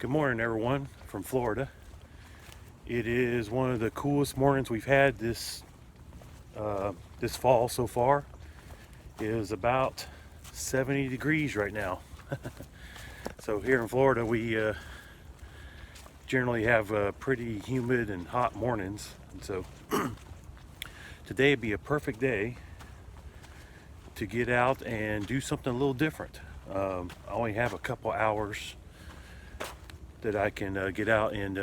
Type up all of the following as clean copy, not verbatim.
Good morning, everyone from Florida. It is one of the coolest mornings we've had this fall so far. It is about 70 degrees right now. So here in Florida, we generally have pretty humid and hot mornings. And so today would be a perfect day to get out and do something a little different. I only have a couple hours that I can get out and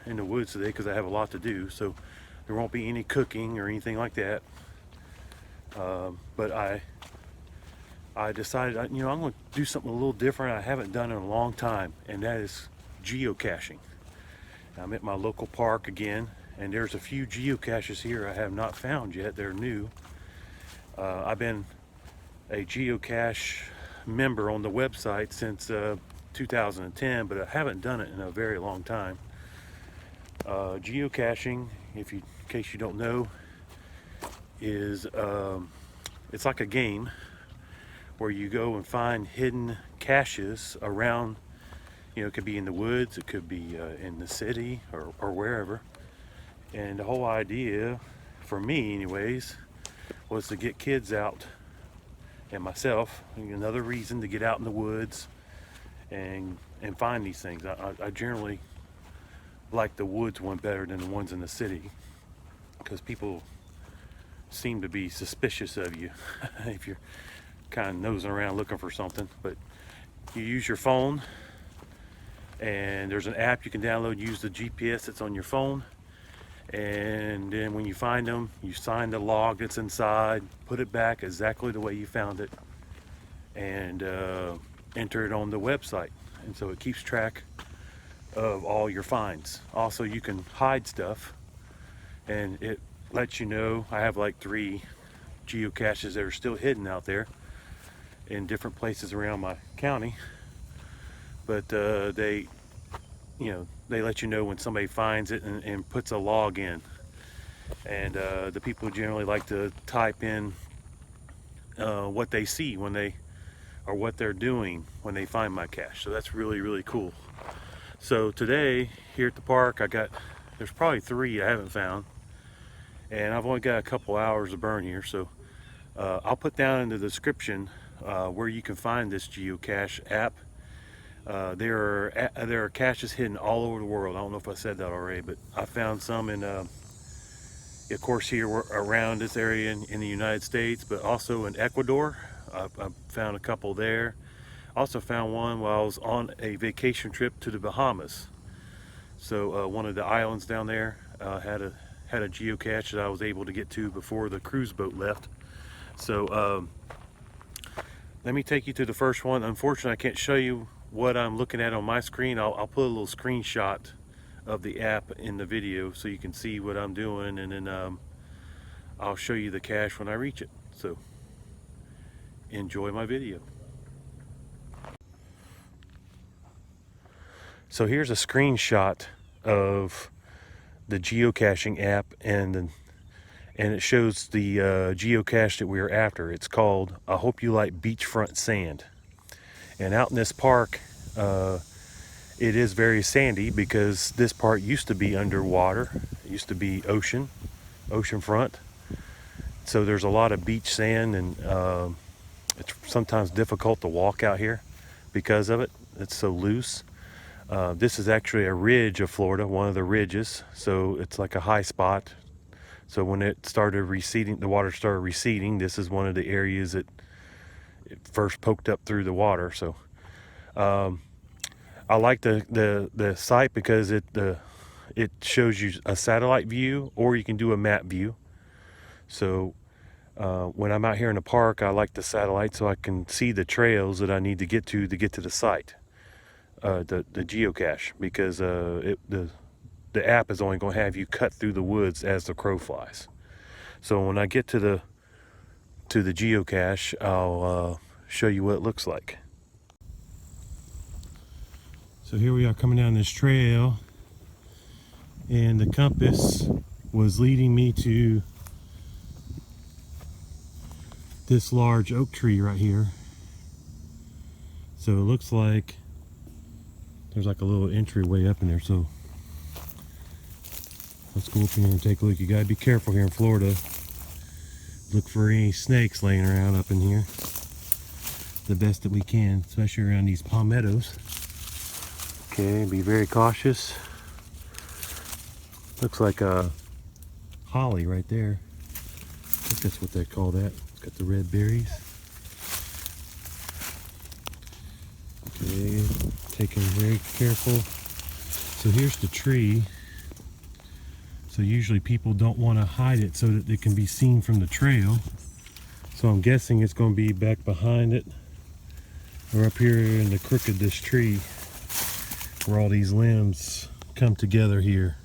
in the woods today because I have a lot to do. So there won't be any cooking or anything like that. But I decided, I'm going to do something a little different I haven't done in a long time, and that is geocaching. I'm at my local park again, and there's a few geocaches here I have not found yet. They're new. I've been a geocache member on the website since 2010, but I haven't done it in a very long time. Geocaching, in case you don't know, is it's like a game where you go and find hidden caches around. It could be in the woods, it could be in the city or wherever. And the whole idea, for me anyways, was to get kids out and myself. Another reason to get out in the woods and find these things. I generally like the woods one better than the ones in the city because people seem to be suspicious of you if you're kind of nosing around looking for something. But you use your phone, and there's an app you can download. Use the GPS that's on your phone, and then when you find them, you sign the log that's inside, put it back exactly the way you found it, and enter it on the website. And so it keeps track of all your finds. Also, you can hide stuff, and it lets you know. I have like 3 geocaches that are still hidden out there in different places around my county, but they let you know when somebody finds it and puts a log in. And the people generally like to type in what they see when they, or what they're doing when they find my cache. So that's really, really cool. So today here at the park, there's probably 3 I haven't found, and I've only got a couple hours to burn here. So I'll put down in the description where you can find this geocache app. There are caches hidden all over the world. I don't know if I said that already, but I found some in, of course, here around this area in the United States, but also in Ecuador. I found a couple there. Also found one while I was on a vacation trip to the Bahamas. So one of the islands down there had a geocache that I was able to get to before the cruise boat left. So let me take you to the first one. Unfortunately, I can't show you what I'm looking at on my screen. I'll put a little screenshot of the app in the video so you can see what I'm doing, and then I'll show you the cache when I reach it. So enjoy my video. So here's a screenshot of the geocaching app, and it shows the geocache that we are after. It's called "I Hope You Like Beachfront Sand." And out in this park, it is very sandy because this part used to be underwater. It used to be oceanfront. So there's a lot of beach sand, and it's sometimes difficult to walk out here because of it. It's so loose. This is actually a ridge of Florida, one of the ridges. So it's like a high spot. So when it started receding, the water started receding. This is one of the areas that it first poked up through the water. So I like the site because it shows you a satellite view, or you can do a map view. So when I'm out here in the park, I like the satellite so I can see the trails that I need to get to the site, the geocache, because the app is only going to have you cut through the woods as the crow flies. So when I get to the geocache, I'll show you what it looks like. So here we are coming down this trail, and the compass was leading me to this large oak tree right here. So it looks like there's like a little entryway up in there, so let's go up in here and take a look. You gotta be careful here in Florida. Look for any snakes laying around up in here the best that we can, especially around these palmettos. Okay, be very cautious. Looks like a holly right there. I think that's what they call that. It's got the red berries. Okay, taking very careful. So here's the tree. So usually people don't want to hide it so that it can be seen from the trail. So I'm guessing it's going to be back behind it, or up here in the crook of this tree where all these limbs come together here.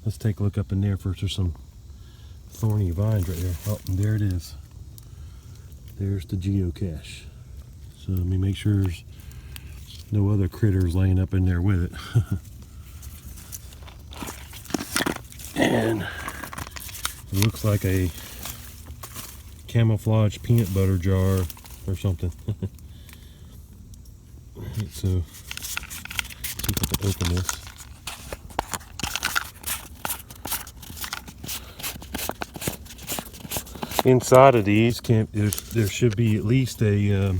Let's take a look up in there first. There's some thorny vines right there. Oh, and there it is. There's the geocache. So let me make sure there's no other critters laying up in there with it. And it looks like a camouflage peanut butter jar or something. Alright, so see if I can open this. Inside of these, there should be at least a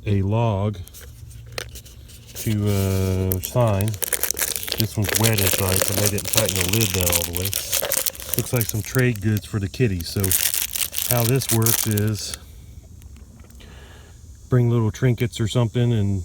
log to sign. This one's wet inside, so they didn't tighten the lid down all the way. Looks like some trade goods for the kitties. So how this works is bring little trinkets or something and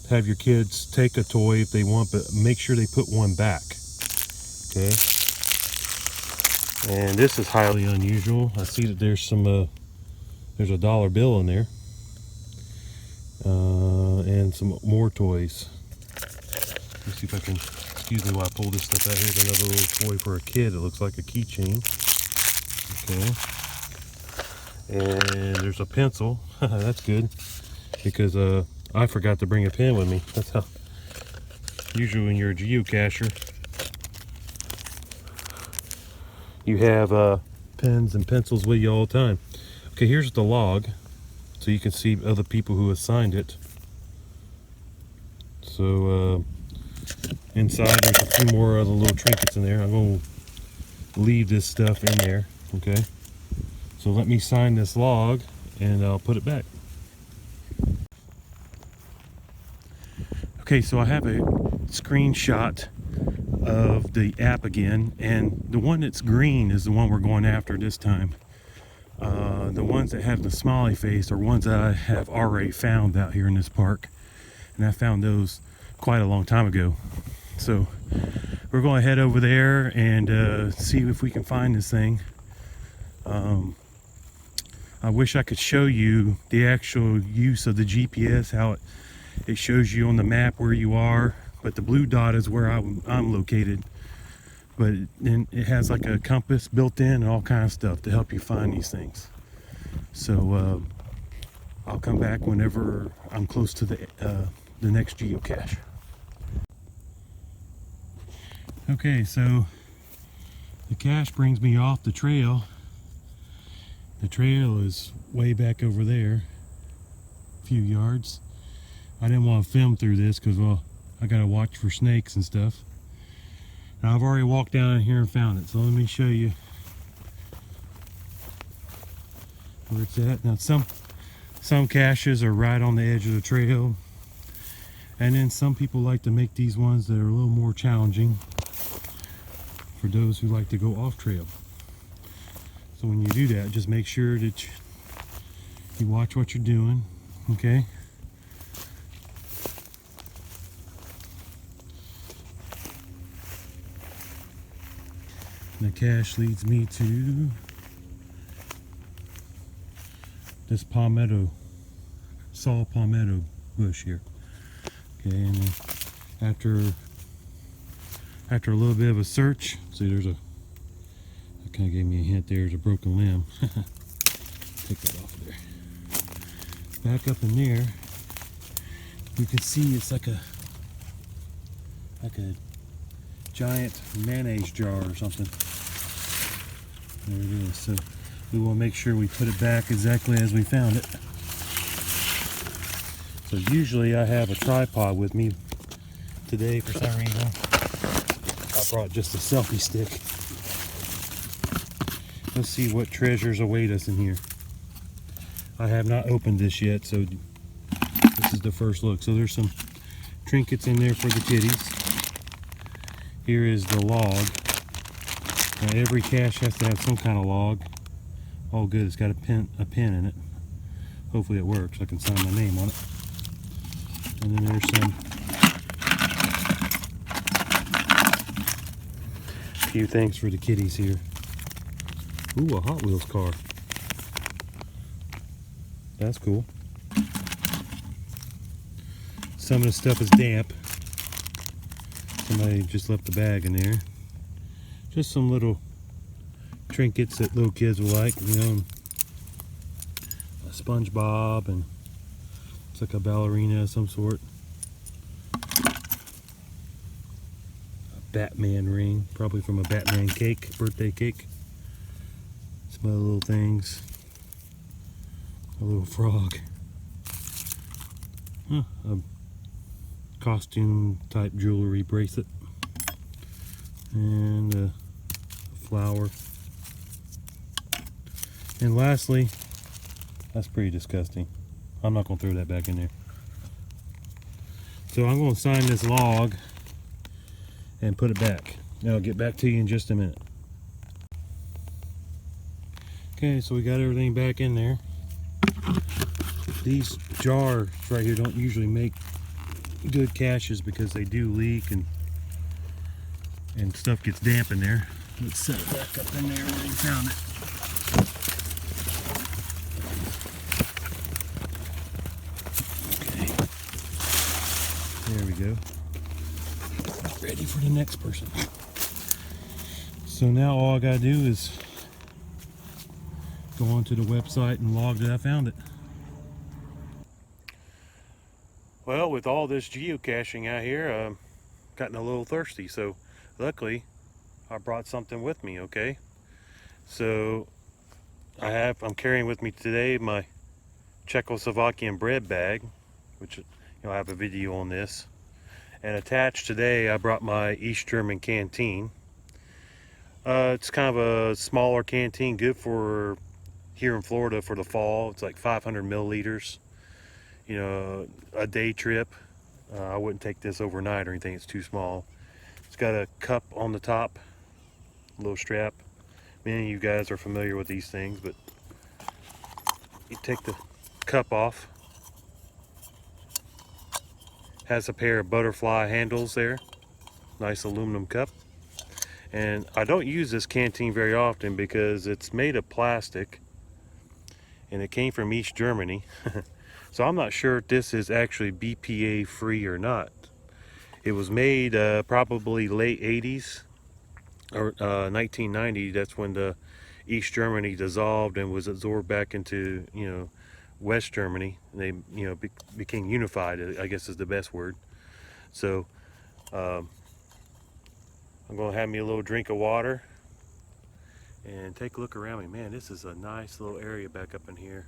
have your kids take a toy if they want, but make sure they put one back. Okay. And this is highly unusual. I see that there's some there's a dollar bill in there, and some more toys. Let's see if I can, excuse me while I pull this stuff out. Here's another little toy for a kid. It looks like a keychain. Okay. And there's a pencil. That's good, because I forgot to bring a pen with me. That's how, usually when you're a geocacher, you have pens and pencils with you all the time. Okay, here's the log, so you can see other people who have signed it. So inside there's a few more other little trinkets in there. I'm going to leave this stuff in there. Okay, so let me sign this log and I'll put it back. Okay, so I have a screenshot of the app again, and the one that's green is the one we're going after this time. The ones that have the smiley face are ones that I have already found out here in this park, and I found those quite a long time ago. So we're going to head over there and see if we can find this thing. I wish I could show you the actual use of the GPS, how it shows you on the map where you are, but the blue dot is where I'm located. But then it has like a compass built in and all kinds of stuff to help you find these things. So I'll come back whenever I'm close to the next geocache. Okay, so the cache brings me off the trail. The trail is way back over there, a few yards. I didn't want to film through this because, well, I gotta watch for snakes and stuff. Now I've already walked down in here and found it, so let me show you where it's at. Now some caches are right on the edge of the trail, and then some people like to make these ones that are a little more challenging for those who like to go off trail. So when you do that, just make sure that you watch what you're doing, okay? The cache leads me to this palmetto, saw palmetto bush here. Okay, and then after a little bit of a search, see there's that kind of gave me a hint, there's a broken limb. Take that off of there. Back up in there, you can see it's like a giant mayonnaise jar or something. There it is. So we will make sure we put it back exactly as we found it. So usually I have a tripod with me. Today, for some reason, I brought just a selfie stick. Let's see what treasures await us in here. I have not opened this yet, so this is the first look. So there's some trinkets in there for the kitties. Here is the log. Now every cache has to have some kind of log. All good. It's got a pen in it. Hopefully it works. I can sign my name on it. And then there's some few things for the kitties here. Ooh, a Hot Wheels car. That's cool. Some of the stuff is damp. Somebody just left the bag in there. Just some little trinkets that little kids will like, you know. A SpongeBob, and it's like a ballerina of some sort. Batman ring, probably from a Batman cake, birthday cake. Some other little things. A little frog. Huh, a costume type jewelry bracelet. And a flower. And lastly, that's pretty disgusting. I'm not going to throw that back in there. So I'm going to sign this log and put it back. And I'll get back to you in just a minute. Okay, so we got everything back in there. These jars right here don't usually make good caches because they do leak and stuff gets damp in there. Let's set it back up in there where we found it. Okay. There we go. Ready for the next person. So now all I gotta do is go onto the website and log that I found it. Well, with all this geocaching out here, I'm gotten a little thirsty, so luckily I brought something with me. Okay, so I'm carrying with me today my Czechoslovakian bread bag, which I have a video on this. And attached today, I brought my East German canteen. It's kind of a smaller canteen, good for here in Florida for the fall. It's like 500 milliliters. You know, a day trip. I wouldn't take this overnight or anything. It's too small. It's got a cup on the top, a little strap. Many of you guys are familiar with these things, but you take the cup off. Has a pair of butterfly handles there. Nice aluminum cup. And I don't use this canteen very often because it's made of plastic and it came from East Germany. So I'm not sure if this is actually BPA free or not. It was made probably late 80s or 1990. That's when the East Germany dissolved and was absorbed back into, West Germany. They, became unified, I guess is the best word. So I'm going to have me a little drink of water and take a look around me. Man, this is a nice little area back up in here.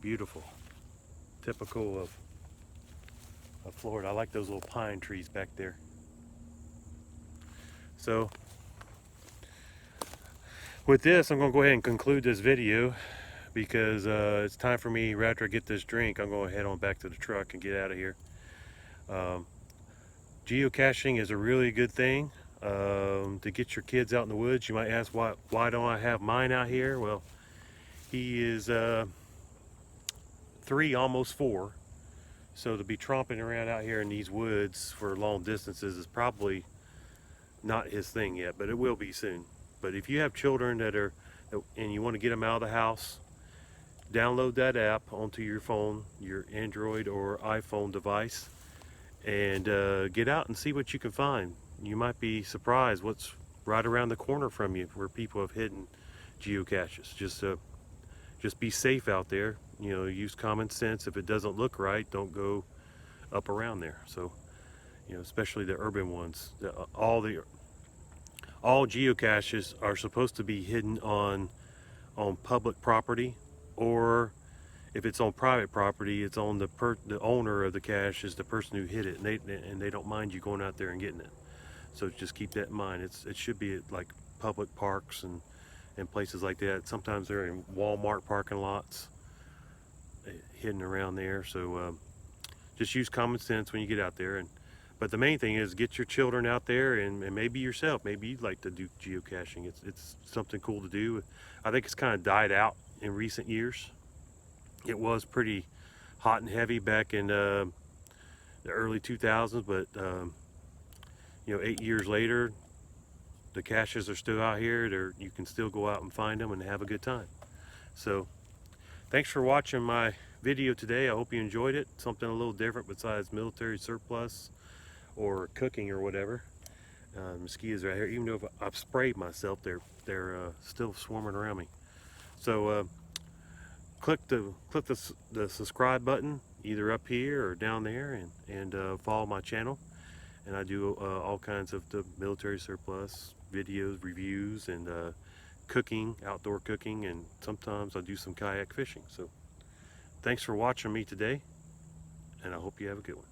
Beautiful. Typical of Florida. I like those little pine trees back there. So with this, I'm going to go ahead and conclude this video because it's time for me, right after I get this drink, I'm going to head on back to the truck and get out of here. Geocaching is a really good thing to get your kids out in the woods. You might ask, why don't I have mine out here? Well, he is 3, almost 4. So to be tromping around out here in these woods for long distances is probably not his thing yet, but it will be soon. But if you have children and you want to get them out of the house, download that app onto your phone, your Android or iPhone device, and get out and see what you can find. You might be surprised what's right around the corner from you where people have hidden geocaches. Just be safe out there. Use common sense. If it doesn't look right, don't go up around there. So, especially the urban ones. All geocaches are supposed to be hidden on public property or if it's on private property, it's on the owner of the cache is the person who hit it, and they don't mind you going out there and getting it. So just keep that in mind. It should be at like public parks and places like that. Sometimes they're in Walmart parking lots, hidden around there. So just use common sense when you get out there. But the main thing is get your children out there, and maybe yourself. Maybe you'd like to do geocaching. It's something cool to do. I think it's kind of died out in recent years. It was pretty hot and heavy back in the early 2000s, but 8 years later, the caches are still out here. You can still go out and find them and have a good time. So thanks for watching my video today. I hope you enjoyed it. Something a little different besides military surplus or cooking or whatever. Mosquitoes right here. Even though I've sprayed myself, they're still swarming around me. So click the subscribe button either up here or down there, and follow my channel. And I do all kinds of the military surplus videos, reviews, and cooking, outdoor cooking, and sometimes I do some kayak fishing. So thanks for watching me today, and I hope you have a good one.